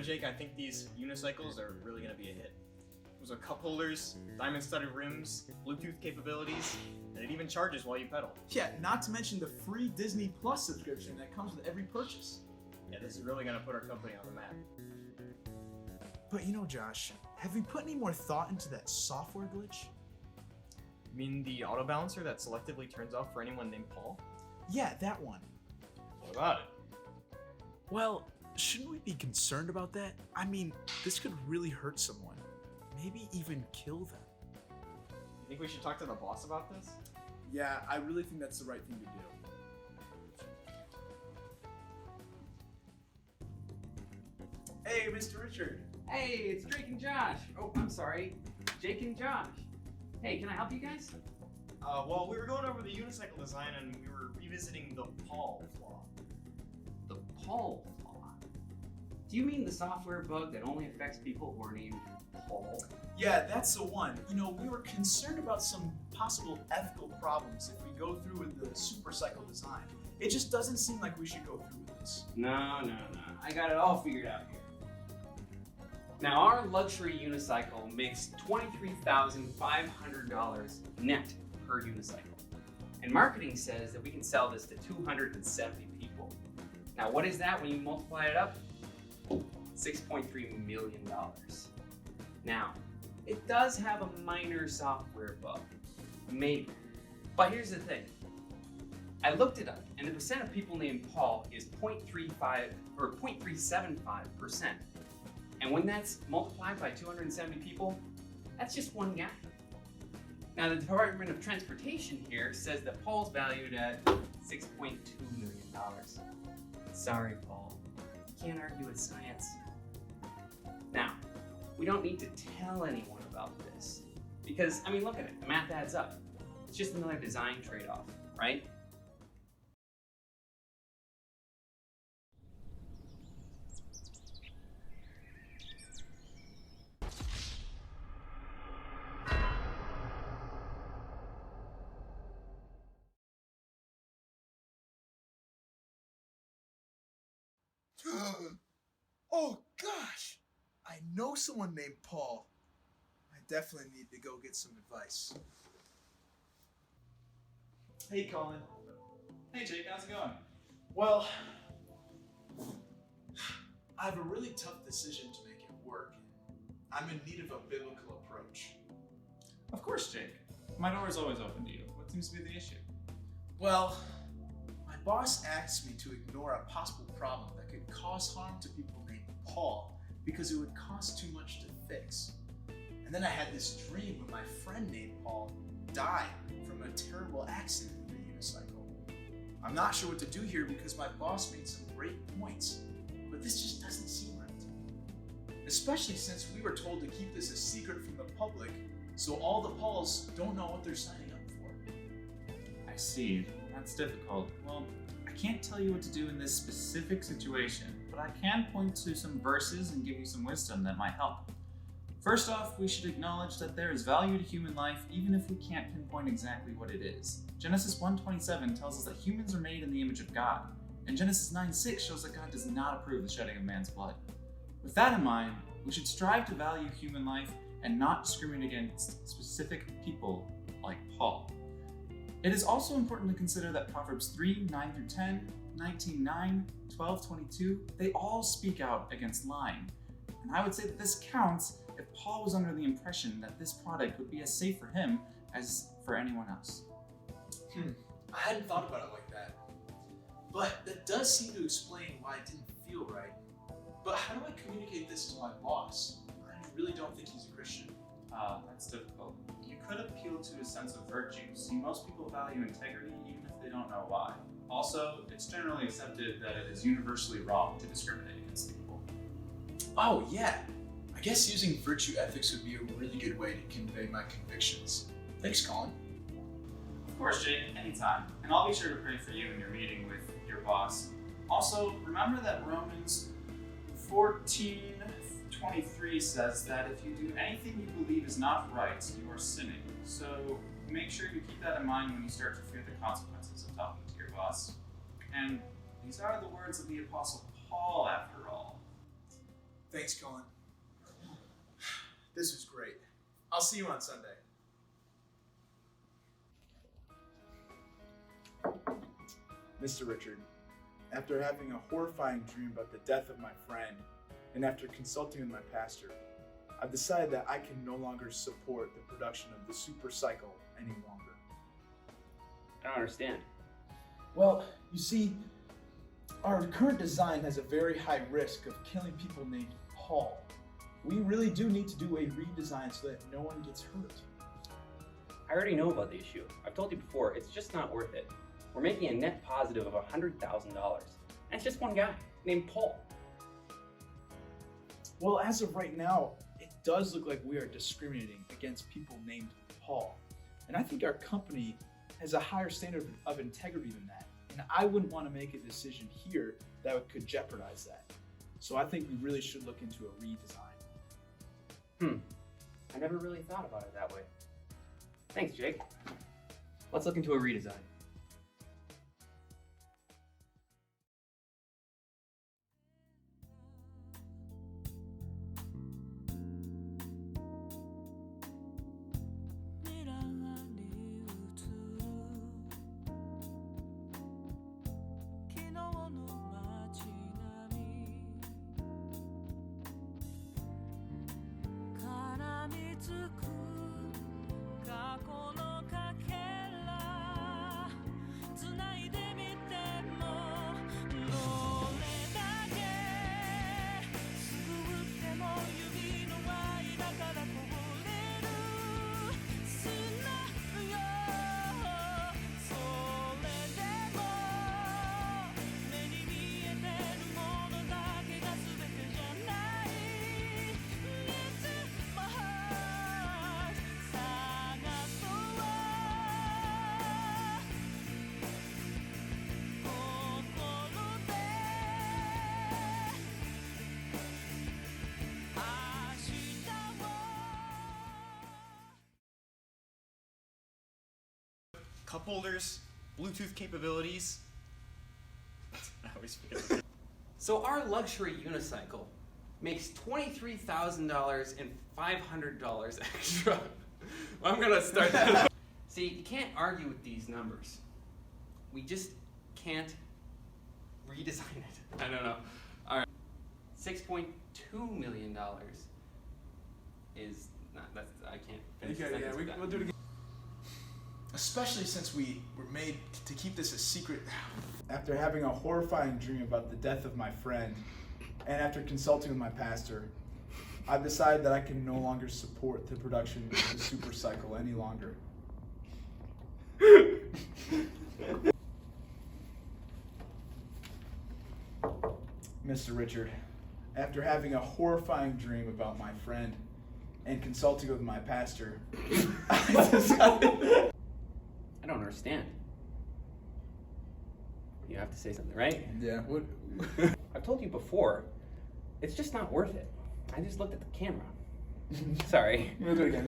Jake, I think these unicycles are really going to be a hit. Those are cup holders, diamond-studded rims, Bluetooth capabilities, and it even charges while you pedal. Yeah, not to mention the free Disney Plus subscription that comes with every purchase. Yeah, this is really going to put our company on the map. But Josh, have we put any more thought into that software glitch? You mean the auto balancer that selectively turns off for anyone named Paul? Yeah, that one. What about it? Well, shouldn't we be concerned about that? I mean, this could really hurt someone. Maybe even kill them. You think we should talk to the boss about this? Yeah, I really think that's the right thing to do. Hey, Mr. Richard. Hey, it's Drake and Josh. Oh, I'm sorry. Jake and Josh. Hey, can I help you guys? Well, we were going over the unicycle design and we were revisiting the Paul Flaw. The Paul Flaw? Do you mean the software bug that only affects people who are named Paul? Yeah, that's the one. We were concerned about some possible ethical problems if we go through with the supercycle design. It just doesn't seem like we should go through with this. No. I got it all figured out here. Now, our luxury unicycle makes $23,500 net per unicycle. And marketing says that we can sell this to 270 people. Now, what is that when you multiply it up? $6.3 million. Now, it does have a minor software bug, maybe. But here's the thing. I looked it up, and the percent of people named Paul is 0.35 or 0.375%. And when that's multiplied by 270 people, that's just one guy. Now, the Department of Transportation here says that Paul's valued at $6.2 million. Sorry, Paul. You can't argue with science. Now, we don't need to tell anyone about this. Because, look at it. The math adds up. It's just another design trade-off, right? Oh gosh! I know someone named Paul. I definitely need to go get some advice. Hey, Colin. Hey Jake, how's it going? Well, I have a really tough decision to make it work. I'm in need of a biblical approach. Of course, Jake. My door is always open to you. What seems to be the issue? Well, my boss asked me to ignore a possible problem that could cause harm to people named Paul because it would cost too much to fix. And then I had this dream when my friend named Paul died from a terrible accident with a unicycle. I'm not sure what to do here because my boss made some great points, but this just doesn't seem right to me. Especially since we were told to keep this a secret from the public, so all the Pauls don't know what they're signing up for. I see. That's difficult. Well, I can't tell you what to do in this specific situation, but I can point to some verses and give you some wisdom that might help. First off, we should acknowledge that there is value to human life even if we can't pinpoint exactly what it is. Genesis 1:27 tells us that humans are made in the image of God, and Genesis 9:6 shows that God does not approve the shedding of man's blood. With that in mind, we should strive to value human life and not discriminate against specific people like Paul. It is also important to consider that Proverbs 3:9-10, 19:9, 12:22, they all speak out against lying. And I would say that this counts if Paul was under the impression that this product would be as safe for him as for anyone else. I hadn't thought about it like that. But that does seem to explain why it didn't feel right. But how do I communicate this to my boss? I really don't think he's a Christian. That's difficult. You could appeal to a sense of virtue. See, most people value integrity even if they don't know why. Also, it's generally accepted that it is universally wrong to discriminate against people. Oh yeah, I guess using virtue ethics would be a really good way to convey my convictions. Thanks, Colin. Of course, Jake, anytime. And I'll be sure to pray for you in your meeting with your boss. Also, remember that Romans 14:23 says that if you do anything you believe is not right, you are sinning. So make sure you keep that in mind when you start to fear the consequences of talking to your boss. And these are the words of the Apostle Paul, after all. Thanks, Colin. This was great. I'll see you on Sunday. Mr. Richard, after having a horrifying dream about the death of my friend, and after consulting with my pastor, I've decided that I can no longer support the production of the Super Cycle any longer. I don't understand. Well, you see, our current design has a very high risk of killing people named Paul. We really do need to do a redesign so that no one gets hurt. I already know about the issue. I've told you before, it's just not worth it. We're making a net positive of $100,000. And it's just one guy named Paul. Well, as of right now, it does look like we are discriminating against people named Paul. And I think our company has a higher standard of integrity than that. And I wouldn't want to make a decision here that could jeopardize that. So I think we really should look into a redesign. I never really thought about it that way. Thanks, Jake. Let's look into a redesign. Cup holders, Bluetooth capabilities. I always forget. So our luxury unicycle makes $23,000 and $500 extra. I'm gonna start that. See, you can't argue with these numbers. We just can't redesign it. I don't know. All right, $6.2 million is not. That's I can't finish. Okay, the sentence with that. we'll do it again. Especially since we were made to keep this a secret. After having a horrifying dream about the death of my friend, and after consulting with my pastor, I've decided that I can no longer support the production of the Super Cycle any longer. Mr. Richard, after having a horrifying dream about my friend and consulting with my pastor, I decided... I don't understand. You have to say something, right? Yeah, what? I've told you before, it's just not worth it. I just looked at the camera. Sorry. We'll do it again.